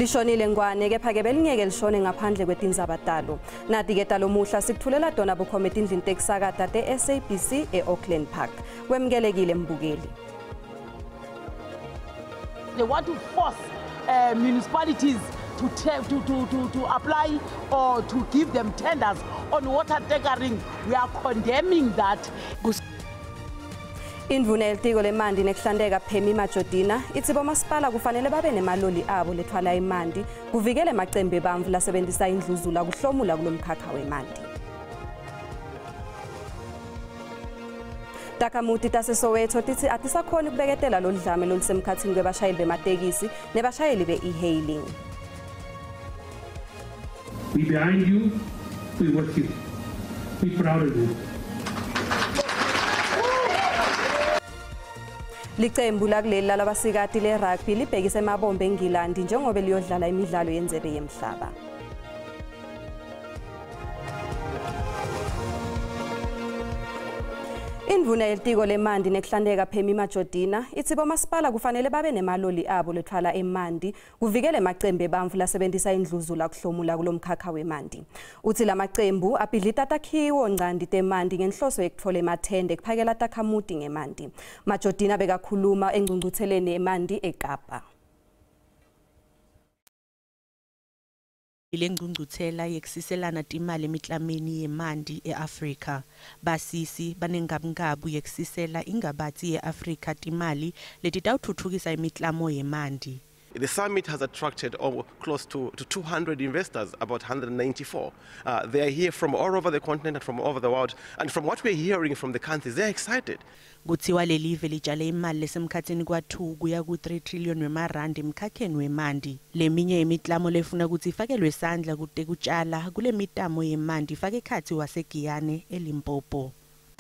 Lishonile Ngwane kepha ke belingeke lishone ngaphandle kwetinzabatalo. Nati ke talomuhla sikuthulela dona bukhoma etindlini tekusakata te-SABC e-Auckland Park. Kwemkelekile mbukeli. They want to force municipalities to apply or to give them tenders on water tankering. We are condemning that. Indvuna yelitiko lemandi nekuhlandeka Phemi Majodina ithi bomasipala kufanele babe nemaloli abo lethwala imandi kuvikele emacembu ebantfu lasebenzisa indluzula kuhlomula kulomkhakha wemandi. Takhamuti taseSoweto tithi atisakhona ukubeketela loludlame lolusemkhathini kwebashayeli bematekisi nebashayeli be-e-hailing. We behind you, we with you. We proud of you. Licembu lakuleli labasikati le-rugby libhekise emabombe eNgilandi njengoba liyodlala imidlalo yendebe yemhlaba. Indvuna yelitiko lemandi nekuhlandeka Phemi Majodina ithi bomasipala kufanele babe nemaloli abo lethwala emandi kuvikele emacembu ebantfu lasebenzisa indluzula kuhlomula kulomkhakha wemandi. Uthi lamacembu abhidlita takhiwo ncandi temandi ngenhloso yekutfola emathende kuphakela takhamuti ngemandi. Majodina bekakhuluma engcungcutheleni emandi eKapa. Ilengcungcuthela yeksiselana timali emitlameni yemandi eAfrika. Basisi banengabungabu yeksisela ingabathi yeAfrika timali letitawuthuthukisa imitlamo yemandi. The summit has attracted close to 200 investors, about 194. They are here from all over the continent and from all over the world. And from what we're hearing from the countries, they're excited. Kuthiwa lelive lijale imali lesemkhathini kwa-2 kuya ku-3 trillion wemarandi emkhakheni wemandi. Leminye imitlamo lefuna ukuthi ifakelwe isandla kude kutshala kule mitamo yemandi ifake ekhathi waseGiyane eLimpopo.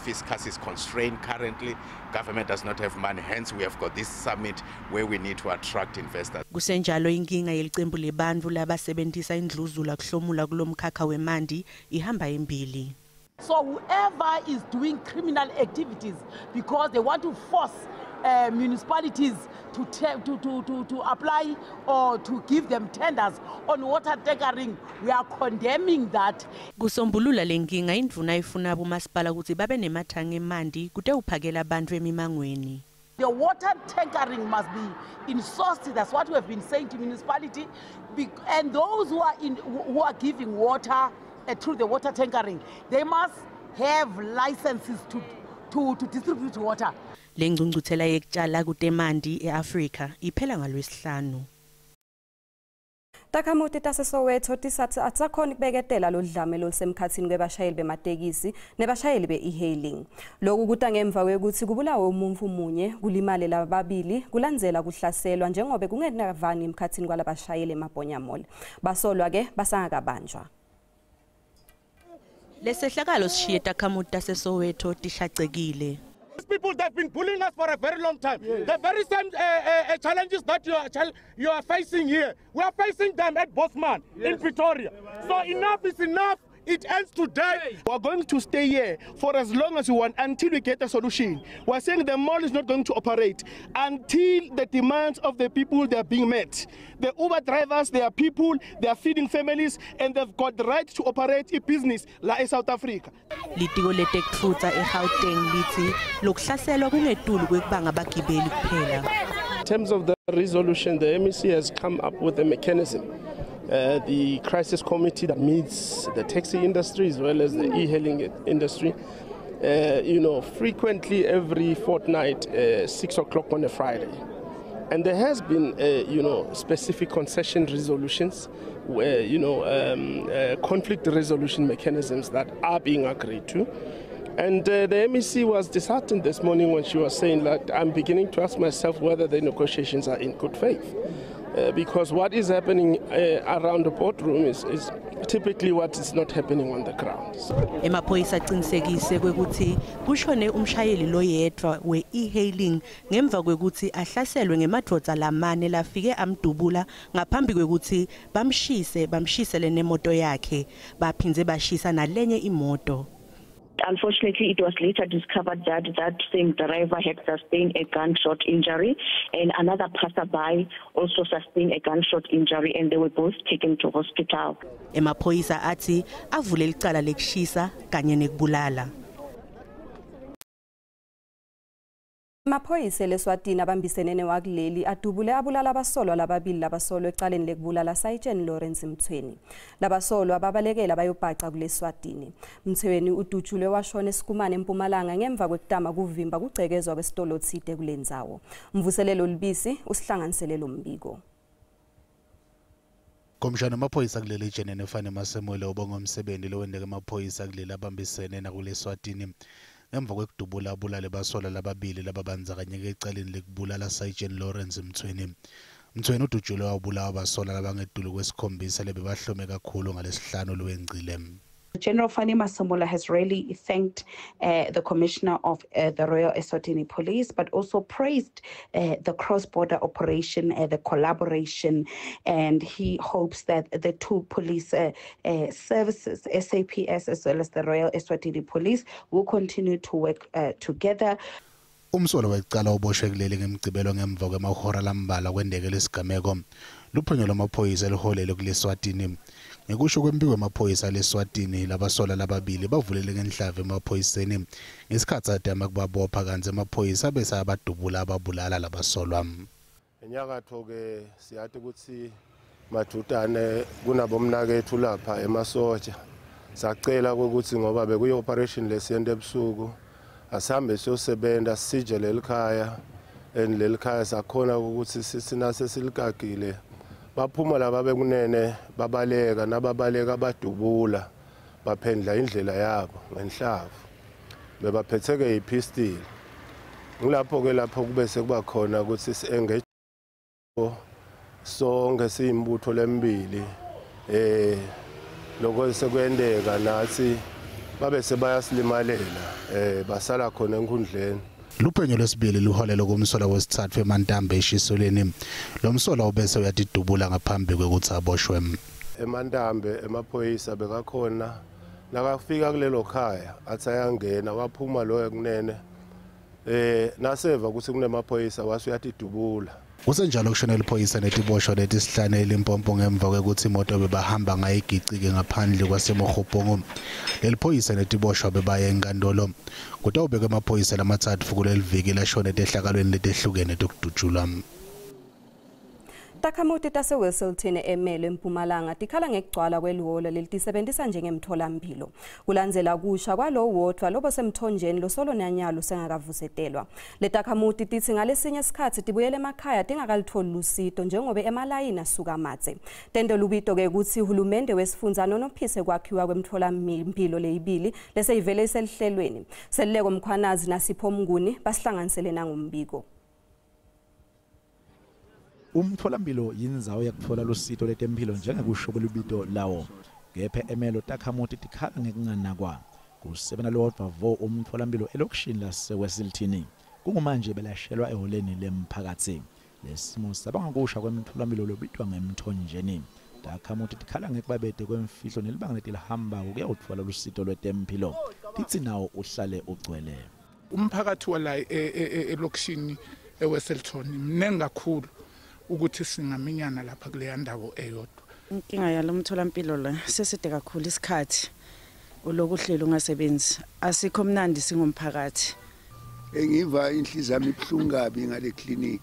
Fiscus is constrained currently. Government does not have money. Hence, we have got this summit where we need to attract investors. Kusenjalo inkinga yelicembu lebantfu labasebenzisa indluzula kuhlomula kulomkhakha wemandi ihamba embili. So whoever is doing criminal activities because they want to force municipalities to apply or to give them tenders on water tankering, we are condemning that. Kusombulula lenkinga indvuna ifuna bomasipala ukuthi babe nemathangi emandi kute uphakela abantu emimangweni. The water tankering must be insourced. That's what we have been saying to municipality, and those who are giving water through the water tankering, they must have licenses to distribute water. Lengcungcuthela yekutshala kutemandi eAfrika iphela ngolwesihlanu. Takhamuti taseSoweto tisathi atsakhona ukubeketela loludlame lolusemkhathini kwebashayeli bematekisi nebashayeli be-e-hailing. Lokhu kuta ngemva kwekuthi kubulawe umuntu munye kulimale lababili kulandzela kuhlaselwa njengoba kungenavani emkhathini kwalabashayeli eMabhonyamole. Basolwa ke basangakabanjwa. Lesehlakalo sishiye takhamuti taseSoweto tishacekile. People that have been bullying us for a very long time. Yes. The very same challenges that you are facing here, we are facing them at Bosman in Pretoria. So enough is enough. It ends today. We are going to stay here for as long as we want until we get a solution. We are saying the mall is not going to operate until the demands of the people they are being met. The Uber drivers, they are people, they are feeding families, and they've got the right to operate a business like South Africa. Litiko letekutfutsa eGauteng lithi lokuhlaselwa kungetulu kwekubanga abagibeli kuphela. In terms of the resolution, the MEC has come up with a mechanism. The crisis committee that meets the taxi industry as well as the e-hailing industry, frequently every fortnight, 6 o'clock on a Friday. And there has been, specific concession resolutions, conflict resolution mechanisms that are being agreed to. And the MEC was disheartened this morning when she was saying that I'm beginning to ask myself whether the negotiations are in good faith. Because what is happening around the boardroom is typically what is not happening on the ground. Emaphoyisa aqinisekise kwekuthi kushone umshayeli loyedwa we-e-hailing ngemva kwekuthi ahlaselwe ngemadvodza lamane lafike amdubula ngaphambi kwekuthi bamshisele nemoto yakhe baphindze bashisa nalenye imoto. Unfortunately, it was later discovered that that same driver had sustained a gunshot injury, and another passerby also sustained a gunshot injury, and they were both taken to hospital. Emaphoyisa athi avule icala lekushisa kanye nekubulala. Amaphoyisa leSwatini abambisene newakuleli adubule abulala abasolwa lababili labasolwa ecaleni lekubulala Saitsheni Lawrence Mthweni. Labasolwa ababalekela bayobhaca kuleSwatini. Mthweni udutshulwe washona esikumane eMpumalanga ngemva kwekutama kuvimba kugcekezwa kwesitolo othide kulendzawo. Mvuselelo Libisi usihlanganisele lo mbiko. Komishana amaphoyisa kuleli Jenene Fane Masemola ubonga umsebenzi lowendeke amaphoyisa kuleli abambisene nakuleSwatini. Ngemva kwekudubula abulale basolwa lababili lababandzakanyeke ecaleni lekubulala Saitsheni Lawrence Mthweni. Mthweni udutshulwe wabulawa abasolwa labangedulu kwesikhombisa lebebahlome kakhulu ngalesihlanu lwengcile. General Fane Masemola has really thanked the Commissioner of the Royal Eswatini Police, but also praised the cross-border operation, the collaboration, and he hopes that the two police services, SAPS as well as the Royal Eswatini Police, will continue to work together. Umsolwa wecala uboshekulele ngemgcibelo ngemva kwemahora lambala kwendeke lesigameko. Luphenyo lwamaphoyisa liholele kuleSwatini. Ngekusho kwempiko emaphoyisa leSwatini labasolwa lababili bavulele ngenhlava emaphoyiseni ngesikhathi adama kubabopha kanzi emaphoyisa bese abadubula ababulala labasolwa. Enyakatho ke siyathi ukuthi madutane kunabomnakethu lapha emasotsha. Sacela ukuthi ngoba bekuyi operation lesiyende ebusuku asambe siyosebenza sije lelikhaya lelikhaya sakhona ukuthi sinase silikagile. Baphuma laba bekunene babaleka nababaleka badubula baphendla indlela yabo ngenhlavu bebaphetheke ipistol. Ngilapho ke lapho kube sekuba khona ukuthi siengage sonke siyimbutho lembili lokho sekwendeka nathi babe sebayasilimalela basala khona enkundleni. Luphenyo lwesibili luholele kumsolwa wesithathu eMantambe eshisoleni. Lo msolwa ubese uyadidubula ngaphambi kwekuthi aboshwe. eMantambe emaphoyisa bekakhona nakafika kulelo khaya athi ayangena waphuma lo ekunene naseva ukuthi kunemaphoyisa wasuyadidubula. Kusenjalo kushona liphoyisa netiboshwa letisihlanu eLimpopo ngemva kwekuthi imoto bebahamba ngayigicike ngaphandle kwaseMogopongo. Leliphoyisa netiboshwa bebaye enkantolo. Kodwa ubeke amaphoyisa lamathathu kuleli viki lashona etehlakalweni letehlukene tokudutshulwa. Takhamuti tase-Wessington eMelo eMpumalanga tikhala ngekugcwala kwelihholo lilisebenzisa njengemtholampilo. Kulandzela kusha kwalo wodwa lobo semthonjeni losolo nanyalo sengakavusetelwa. Le takhamuti tithi ngalesinye isikhathi tibuyele emakhaya tingakalitholi lusito njengoba emalayini asuka amatse. Tende lubito ke ukuthi uhulumende wesifundza nonophise kwakhiwa kwemtholampilo leyibili leseyivele iselihlelweni. Selileko Mkhwanazi naSipho Mnguni basihlanganisele nangumbiko. Umtholampilo yinzawo yakuthola lusito letempilo njengekusho kwelubito lawo. Ngephe eMelo takhamuti tikhala ngekunganakwa. Kusebena lodwa vo umtholampilo elokishini laseWessington. Kungumanje belashelwa eholeni lemphakathi. Lesimo sabangakusha kwemtholampilo lobitwa ngemthonjeni. Takhamuti tikhala ngekubabete kwemfihlo nelibanga letilihamba ukuyawuthola lusito lwetempilo. Tithi nawo uhlale ugcwele. Umphakathi wala elokishini eWessington mnengi kakhulu ukuthi singaminyana lapha kule ndawo eyodwa. Inkinga yalomtholampilo la seside kakhulu isikhathi ulokuhlelo ungasebenzi asikho mnandi singumphakathi. Engiva inhliziyo yami ibhlungu kabi ngale clinic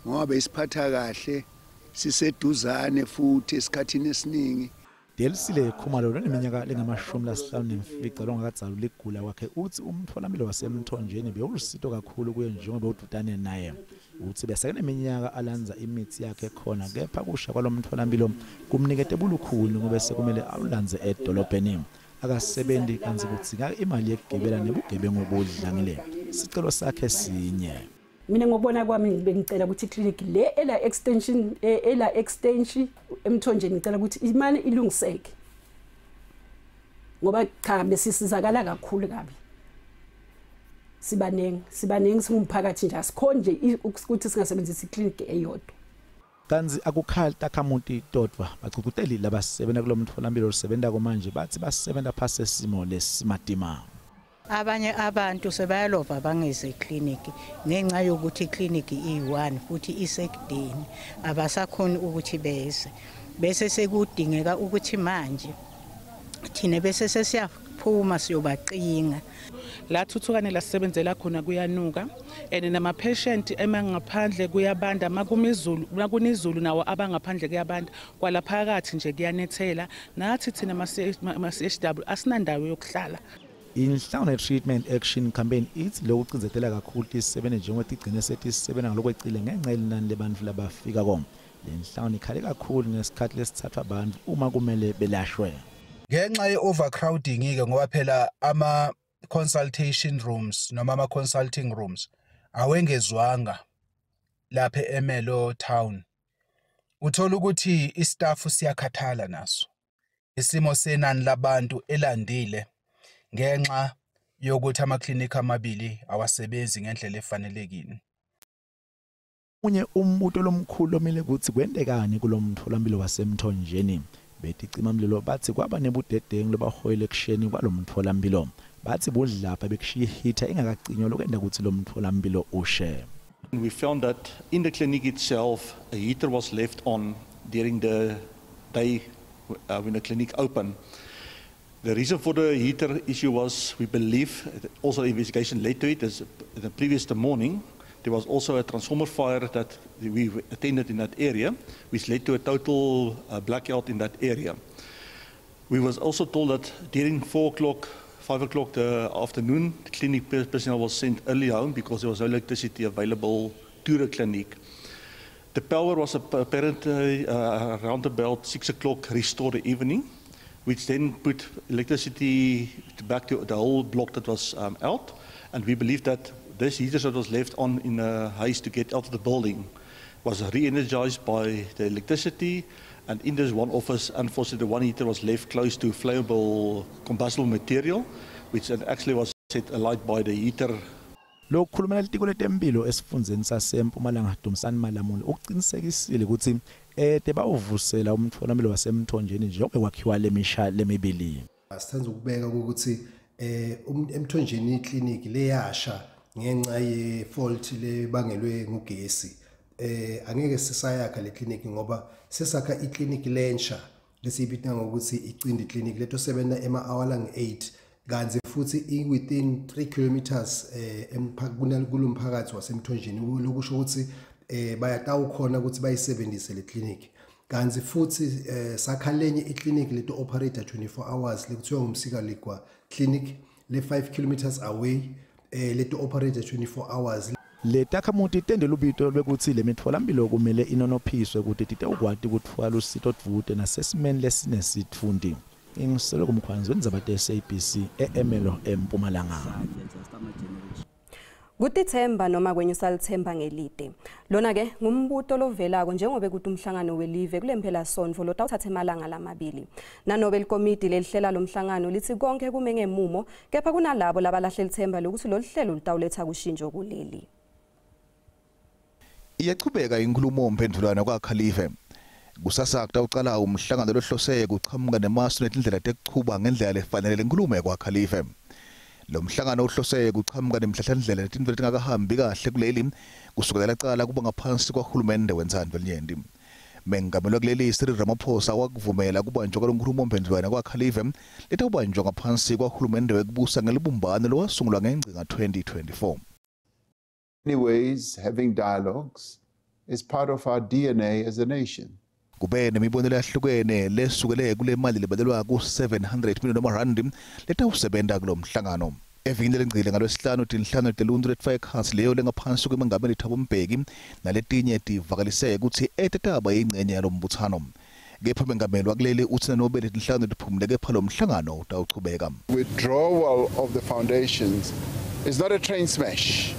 ngoba isiphatha kahle siseduzane futhi esikhathini esiningi. Delisile Khumalo leminyaka lengama-50 nemfica longakadzalula ligula kwakhe uthi umtholampilo wasemthonjeni bewulusito kakhulu kuye njengoba ududane naye. Uthi beseke neminyaka alanza imithi yakhe khona kepha kusha kwalomtholampilo kumnikete bulukhulu ngoba sekumele awulanze edolobheni. Akasebenzi kanzi kudzingeka imali yekugibela nebugebengu obudlangile. Sicelo sakhe sinye. Mina ngobona kwami bengicela ukuthi clinic le ela extension emthonjeni ngicela ukuthi imali ilungiseke. Ngoba cha besisizakala kakhulu kabi. Sibanengi singumphakathi nje asikhonje ukuthi singasebenzisi clinic eyodwa. Kanzi akukhali takhamuti dodwa bacukuteli labasebenza kulomtholampilo osebenza komanje bathi basebenza phase simo lesimatima. Abanye abantu sebayalova bangeze clinic ngenxa yokuthi iclinic i1 futhi isekudeni abasakhona ukuthi bese sekudingeka ukuthi manje thina bese sesiyaphuma siyobaqinga la thuthukane la sisebenzela khona kuyanuka and nama patient emangaphandle kuyabanda makunizulu nawo abangaphandle kuyabanda kwalaphakathi nje kuyanethela nathi thina ama CHW asinandawo yokuhlala. Inhlangano treatment action campaign ithi lokucinzetela kakhulu isebene njengoba igcine sethi isebena ngalokwecile ngenxa yelinani lebantu labafika kom. Le nhlangano ikhale kakhulu ngesikhathi lesithathwa abantu uma kumele belashwe. Ngenxa ye-overcrowding ke ngoba phela ama-consultation rooms noma ama-consulting rooms awengezwanga lapha eMelo Town. Uthola ukuthi istaff siyakhathala naso. Isimo senani labantu elandile ngenxa yokuthi amaklinika amabili awasebenzi ngendlela efanelekile. Unye umbuto lomkhulu omile ukuthi kwendekani kulomtholampilo waseMthonjeni. Bethi cimamlilo bathi kwaba nebudedengu lobahoyela ekusheni kwalomtholampilo. Bathi budlapha bekushiya ihitha engakacinywa lokwenda ukuthi lomtholampilo ushe. We found that in the clinic itself a heater was left on during the day when the clinic opened. The reason for the heater issue was, we believe, also investigation led to it, as the previous morning, there was also a transformer fire that we attended in that area, which led to a total blackout in that area. We was also told that during 4 o'clock, 5 o'clock the afternoon, the clinic personnel was sent early home because there was no electricity available to the clinic. The power was apparently around about 6 o'clock restored the evening, which then put electricity back to the whole block that was out. And we believe that this heater that was left on in a haste to get out of the building was re-energized by the electricity. And in this one office, unfortunately, the one heater was left close to flammable combustible material, which actually was set alight by the heater. Lokukhulumela litiko letempilo esifundzeni saseMpumalanga Dumisani Malamula uqinisekisile ukuthi bawuvusela umtholampilo waseMthonjeni njengoba kwakhiwa lemisha lemibili. Asithanza ukubeka ukuthi eMthonjeni iclinic leyasha ngenxa yefault lebangelwe ngugesi. Angeke sisayakha le clinic ngoba sesakha iclinic lensha lesibitha ngokuthi icindi clinic leto sebenza ema-hour 8 kanzi futhi within 3 kilometers kulomphakathi waseMthonjeni lokusho ukuthi bayatawu khona ukuthi bayisebenzise le clinic kanzi futhi sakha lenye iclinic leto operator 24 hours lekuthiwa ngumsika ligwa clinic le 5 kilometers away leto operator 24 hours. Le takhamuti tendela ubito bekuthi le mitholampilo kumele inonophiswe ukuthi tite ukwati ukutfwala usito dvute nasesimeni lesinesitfundi. Ingiselo kumkhwanzi wendzaba SABC eMelo eMpumalanga. Kutithemba noma kwenyusa lithemba ngelide. Lona ke ngumbuto lovelako njengoba kuthi umhlangano welive kulemphela sonto lotawuthatha emalanga lamabili. Nanobe likomiti lelihlela lomhlangano lithi konke kume ngemumo kepha kunalabo labalahle lithemba lokuthi lo hlelo lutawuletha kushintsho kuleli. Iyachubeka inkulumo mphendulana kwaKhalife. Kusasa kutawucala umhlangano lohloseke kuchamuka nemasu netindlela tekuchuba ngendlela lefanele lenkulumo kwaKhalife. Lo mhlangano uhloseke kuchamuka nemhlahlandlela letindlela letingakahambi kahle kuleli kusukela lacala kuba ngaphansi kwahulumende wentsandvo elinyenti. Mengameli kuleli Cyril Ramaphosa wakuvumela kubanjwa kwalonkulumo mphendulana kwaKhalife letawubanjwa ngaphansi kwahulumende wekubusa ngelibumbano lowasungulwa ngengcinga 2024. Anyways, having dialogues is part of our DNA as a nation. Kube nemibonelo yahlukene lesukele kule mali lebadalwa ku 700 million rand letawusebenta kulo mhlangano. Evini lengcile ngalwesihlanu tinhlanu telundu letfaka ikhansi leyo lengaphansi kwemengameli Thabo Mbeki naletinye tivakaliseke ukuthi etetaba yingcenye yalombuthano. Kepha mengameli wakuleli uthi nanobe letinhlanu tiphumule kepha lo mhlangano utawuchubeka. Withdrawal of the foundations is not a train smash.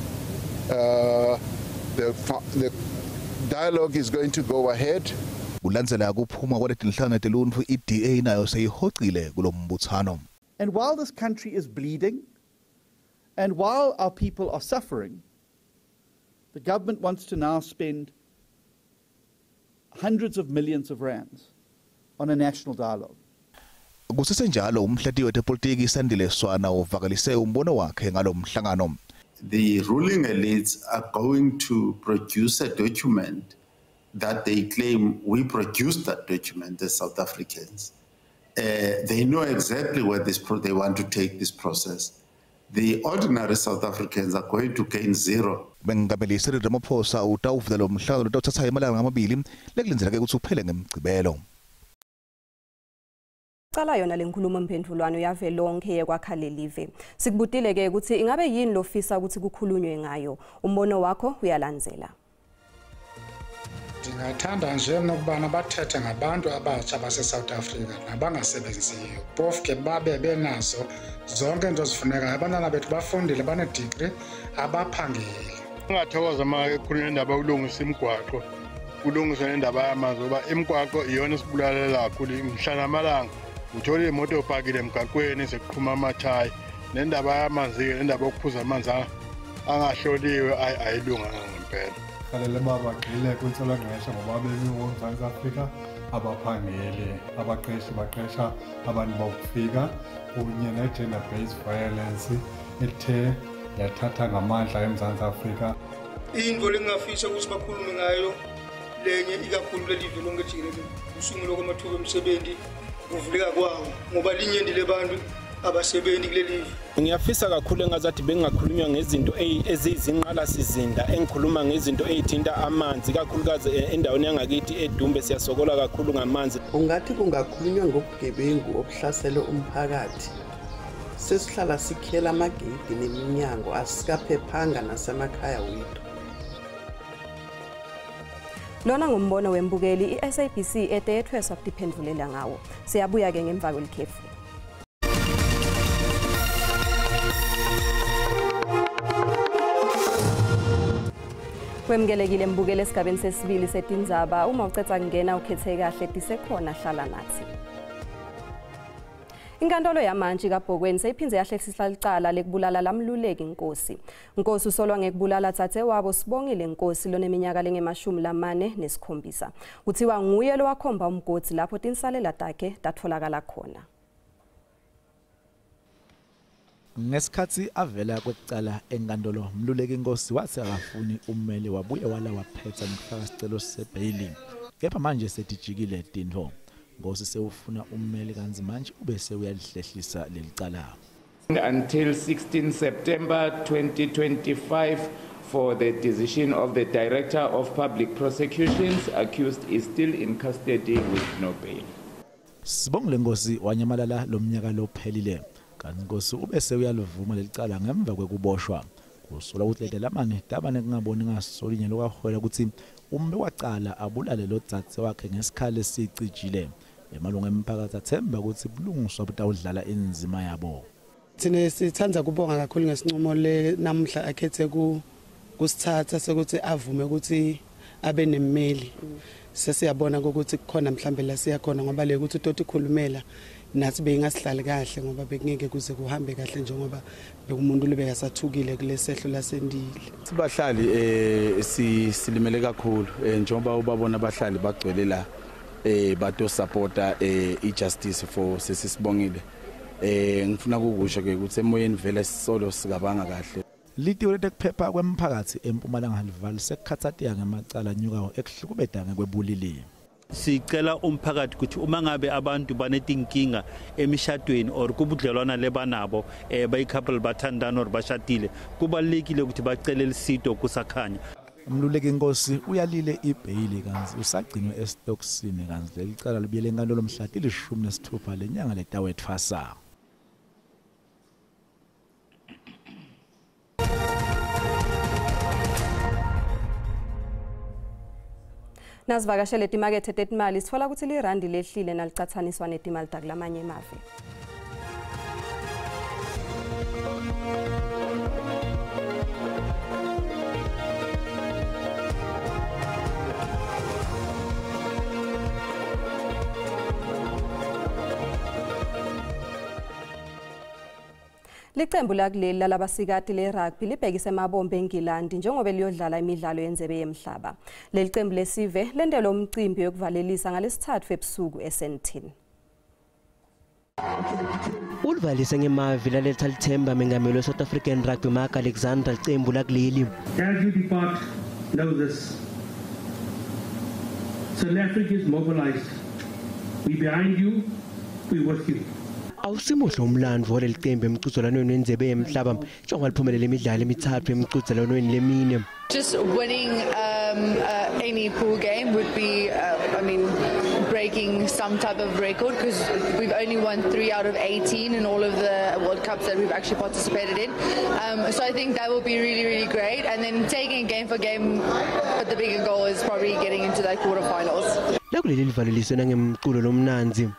The dialogue is going to go ahead. Kulandzela kuphuma kwaletinhlanu telundu iDA nayo seyihoxile kulo mbuthano. And while this country is bleeding and while our people are suffering, the government wants to now spend hundreds of millions of rands on a national dialogue. Kusesenjalo umhlati wezepolitiki iSandile Swana uvakalise umbono wakhe ngalomhlangano. The ruling elites are going to produce a document that they claim we produced that document as South Africans. They know exactly where they want to take this process. The ordinary South Africans are going to gain zero. Bengameli Cyril Ramaphosa utawuvula lo mhlangano lothatha amalanga amabili lekulindeleke ukuthi uphele ngemgcibelo. Qala yona lenkulumo mphendulwano yavelonke yekwakhalelive. Sikubutile ke ukuthi ingabe yini lofisa ukuthi kukhulunywe ngayo. Umbono wakho uyalandzela. Ndingathanda nje nokubana bathethe ngabantu abatsha base South Africa nabangasebenziyo. Phofu ke babe benazo zonke into zifuneka. Abantwana bethu bafundile bane-degree abaphangeli. Ngathokoza uma ekhulunywa indaba yokulungisa imigwaqo. Kulungisa indaba yamanzi ngoba imigwaqo iyona esibulalela kakhulu mhlana amalanga. Uthola imoto opakile emgaqweni sekuqhuma amathayi. Nendaba yamanzi nendaba yokuphuza amanzi angahloliwe ayilunganga ngempela. Khalele baba gxile kwintswelangqesho ngoba bemi woMzantsi Afrika abaphangeli abaqeshi baqesha abantu bokufika kunye ne-gender based violence ethe yathatha ngamandla eMzantsi Afrika. Into lengafisa ukuthi bakhulume ngayo lenye ikakhulu lelive lonke jikelele usungulwa kwamathuba emsebenzi kuvuleka kwawo ngoba linyendi lebantu abasebenzi kulelive. Ngiyafisa kakhulu engazathi bengakhulunywa ngezinto ezizinqala sizinda engikhuluma ngezinto ezithinta amanzi kakhulukazi endaweni yangakithi eDumbe siyasokola kakhulu ngamanzi. Ungathi kungakhulunywa ngobugebengu obuhlasela umphakathi. Sesihlala sikhela amagedi neminyango asikaphephanga nasemakhaya wethu. Lona ngumbono wembukeli iSABC etethweswa kutiphendulela ngawo. Siyabuya ke ngemva kwelikhefu. Kwemgelekile mbukele esigabeni sesibili setindzaba uma ucetha kungena ukhethe kahle disekhona hlala nathi. Inkantolo yamanje kaBhokweni seyiphindze yahlehlisa licala lekubulala lamluleki inkosi. Inkosi usolwa ngekubulala thathe wabo Sibongile inkosi loneminyaka lenge-47. Kuthiwa nguye lo wakhomba umgodi lapho tinsalela takhe tatholakala khona. Ngesikhathi avela kwecala enkantolo mluleki inkosi wathi akafuni ummeli wabuye wala waphetha ngifaka isicelo sebailing. Kepha manje setijikile tintfo. Ngosi sewufuna ummeli kanzi manje ubese uyalihlehlisa lelicala. Until 16 September 2025 for the decision of the Director of Public Prosecutions, accused is still in custody with no bail. Sibongile Ngosi wanyamalala lo mnyaka lophelile. Kanti Ngosi ubese uyaluvuma lelicala ngemva kwekuboshwa. Kusola ukuthi lamane dabane kungaboni ngasolinye lokwahwela ukuthi umbe waqala abulale lo dzathe wakhe ngesikhale sicijile. Emalunga emphakathi athemba ukuthi bulungiswa butawudlala inzima yabo. Thina sithandza kubonga kakhulu ngesinqumo le namhla akhethe kusithatha sokuthi avume ukuthi abe nemmeli. Sesiyabona ukuthi kukhona mhlambe la siyakhona ngoba le ukuthi uToti khulumela nathi beyingasihlali kahle ngoba bekungeke kuze kuhambe kahle njengoba bekumuntu lebe yasathukile kulesehlo lasendile. Sibahlali silimele kakhulu njengoba ubabona abahlali bagcwele la bato supporta ijustice for Sisibongile. Ngifuna ukusho ke ukuthi emoyeni vele sisolo sikabanga kahle. Litiwe letekuphepha kwemphakathi eMpumalanga Halivali sekukhathatheka ngemacala anyukayo ekuhlukubedanga kwebulili. Sicela umphakathi ukuthi uma ngabe abantu banetinkinga emishadweni or kubudlelwana lebanabo bayicouple bathandana or bashadile kubalekile ukuthi bacele lisito kusakhanya. Umluleki inkosi uyalile ibhayili kanzi usagcinwe estoksini kanzi lelicala libiyele enkantolo mhla ti-16 lenyanga letawetfasa. Nasivakashele etimakethe tetimali sithola ukuthi lirandi lehlile nalicathaniswa netimali takulamanye emave. Liqembu lakuleli lalabasikati le-rugby libhekise emabombe eNgilandi njengoba liyodlala imidlalo yenzebe yemhlaba. Leli qembu lesive lendelwe umcimbi yokuvalelisa ngalesithathu ebusuku eSandton. Ulivalise ngemavi laletha lithemba mengameli South African Rugby Mark Alexander iqembu lakuleli. As you depart, know this. South Africa is mobilized. We behind you, we with you. Awusimuhle umlando waleli qembu emqhudelwaneni wendebe yemhlaba njengoba liphumelele imidlalo emithathu emqhudelwaneni lemine. Just winning any pool game would be, breaking some type of record because we've only won 3 out of 18 in all of the World Cups that we've actually participated in. So I think that will be really, really great. And then taking it game for game, but the bigger goal is probably getting into that quarterfinals. Lakuleli livaleliswe nangemculo lomnanzi.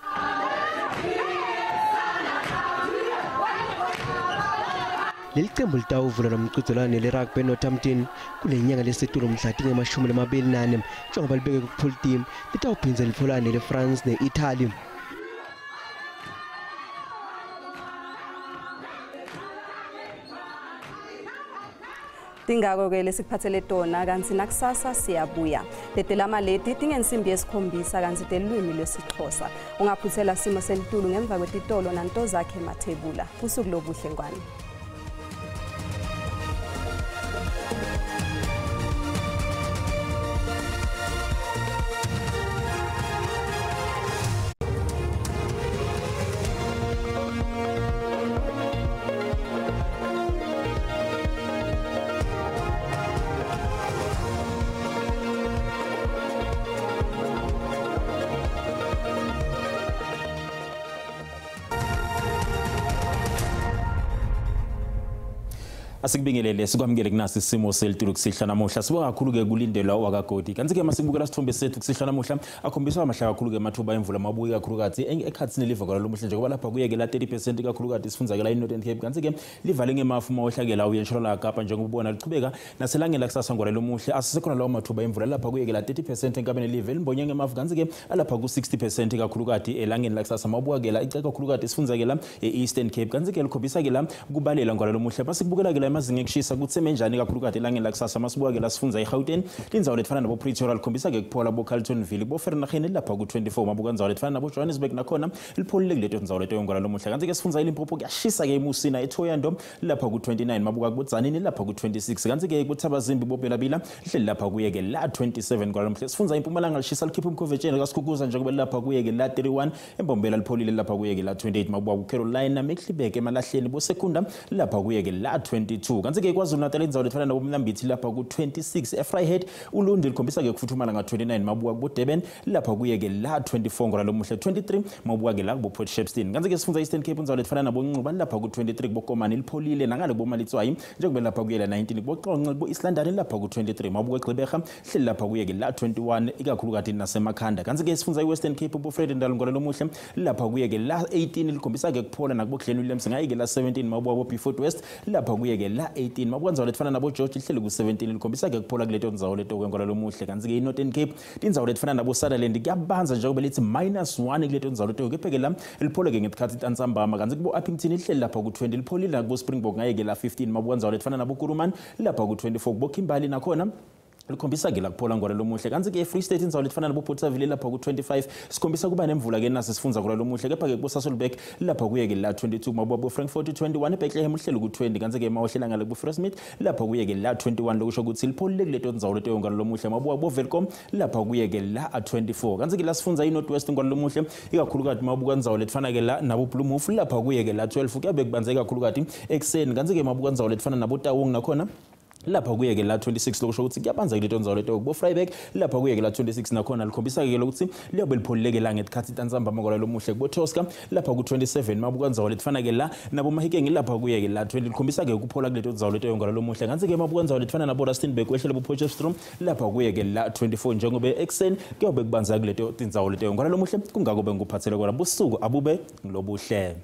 Leli qembu litawuvula nomqhudelwano le-rugby eNorthampton kule nyanga lesitulo mhla tinge-24 njengoba libeke ku-pool team litawuphindze litfolane le-France ne-Italy. Tingako-ke lesikuphathele tona kanti nakusasa siyabuya. Letelama leti tingensimbi yesikhombisa kanti telulwimi lwesiXhosa. Ungaphuthela simo selitulu ngemva kwetitolo nanto zakhe emathebula. Usuku lobuhle ngwane. Asikubingelele sikwamukele kunasi isimo selitulu kusihla namuhla sibonga kakhulu ke kulindelwa wakagodi kanti ke masibukela sithombe sethu kusihla namuhla akhombiswa amahla kakhulu ke amathuba emvula mabuye kakhulu kathi ekhathini liva kwalo muhle njengoba lapha kuyeke la 30% kakhulu kathi sifundza eNorthern Cape kanti ke livale ngemafu mawohlakela uyensholola Kapa njengoba ubona lichubeka naselangeni lakusasa ngwalelo muhle asisekhona lawo mathuba emvula lapha kuyeke la 30% enkabeni live limbonye ngemafu kanti ke alapha ku 60% kakhulu kathi elangeni lakusasa mabukela iceka kakhulu kathi sifundza ke la eEastern Cape kanti ke likhombisa ke la kubalela ngwalelo muhle masikubukela ke la amazinga ekushisa kutseme njani kakhulu kade elangeni lakusasa masibuka ke la sifunza eGauteng indzawo lefana nabo Pretoria likhombisa ke kuphola bo Carletonville bo Vereeniging lapha ku 24 mabuka indzawo lefana nabo Johannesburg nakhona lipholile kuleto indzawo leto yongwala lomuhla kanti ke sifunza iLimpopo kuyashisa ke eMusina eThoyandom lapha ku 29 mabuka kuBodzanini lapha ku 26 kanti ke kuThabazimbi boBelabila lihleli lapha kuye ke la 27 kwala lomuhla sifunza iMpumalanga lishisa likhipha umkhovetsheni kaSikhukuza njengoba lapha kuye ke la 31 eMbombela lipholile lapha kuye ke la 28 mabuka kuCarolina Mecklenburg emalahleni bo Sekunda lapha kuye ke la 22 kanti ke kwaZulu Natal indzawo lefana nabo Mlambithi lapha ku 26 eFryhead uLundi likhombisa ke kufuthumala nga 29 mabuka ku Durban lapha kuye ke la 24 ngora lomuhle 23 mabuka ke la ku Port Shepstone kanti ke sifunza Eastern Cape indzawo lefana nabo Ncuba lapha ku 23 kuBokomani lipholile nangale kuBomalitswayi njengoba lapha kuye la 19 kuBoqonqe kuBoEastlandani lapha ku 23 mabuka eGqeberha hleli lapha kuye ke la 21 ikakhulu kade nasemakhanda kanti ke sifunza iWestern Cape uBofred Ndalo ngora lomuhle lapha kuye ke la 18 likhombisa ke kuphola nakuBoGlen Williams ngayike la 17 mabuka kuBeefort West lapha kuye ke la 18 mabuka indzawo lefana nabo George lihleli ku 17 likhombisa ke kuphola kuleto ndzawo leto kwenkola lomuhle kanti ke iNorthern Cape indzawo lefana nabo Sutherland kuyabanza njengoba lithi -1 kuleto ndzawo leto kepheke la liphola ke ngesikhathi Ntsambama kanti kubo Uppington lihleli lapha ku 20 lipholile kubo Springbok ngayeke la 15 mabuka ndzawo lefana nabo Kuruman lapha ku 24 kubo Kimberley nakhona likhombisa ke la kuphola ngora lomuhle kanti ke Free State indzawo lefana nabo Bothaville lapha ku 25 sikhombisa kuba nemvula ke nasi sifunza ngora lomuhle kepha ke ku Sasolburg lapha kuye ke la 22 mabubo Frankfurt 21 eBethlehem uhlelo ku 20 kanti ke mawahlela ngale ku Freesmith lapha kuye ke la 21 lokusho ukuthi lipholile kuleto ndzawo leto ngora lomuhle mabubo bo Welcome lapha kuye ke la 24 kanti ke la sifunza iNorthwest ngora lomuhle ikakhulu kade mabuka ndzawo lefana ke la nabo Blue Move lapha kuye ke la 12 kuyabe kubanzeka kakhulu kade ekseni kanti ke mabuka ndzawo lefana nabo Tawong nakhona lapha kuye ke la 26 lokusho ukuthi kuyabanza kuleto ndzawo leto kubo Vryburg lapha kuye ke la 26 nakhona likhombisa ke ukuthi liyobe lipholileke la ngesikhathi Ntsambama ngora lomuhle kubo Tosca lapha ku 27 mabuka ndzawo lefana ke la nabo Mahikeng lapha kuye ke la 20 likhombisa ke kuphola kuleto ndzawo leto ngora lomuhle kanti ke mabuka ndzawo lefana nabo Rustenburg wehlele bo Potchefstroom lapha kuye ke la 24 njengoba ekseni kuyobe kubanza kuleto ndzawo leto ngora lomuhle kungako bengikuphathele kona busuku abube ngilobuhle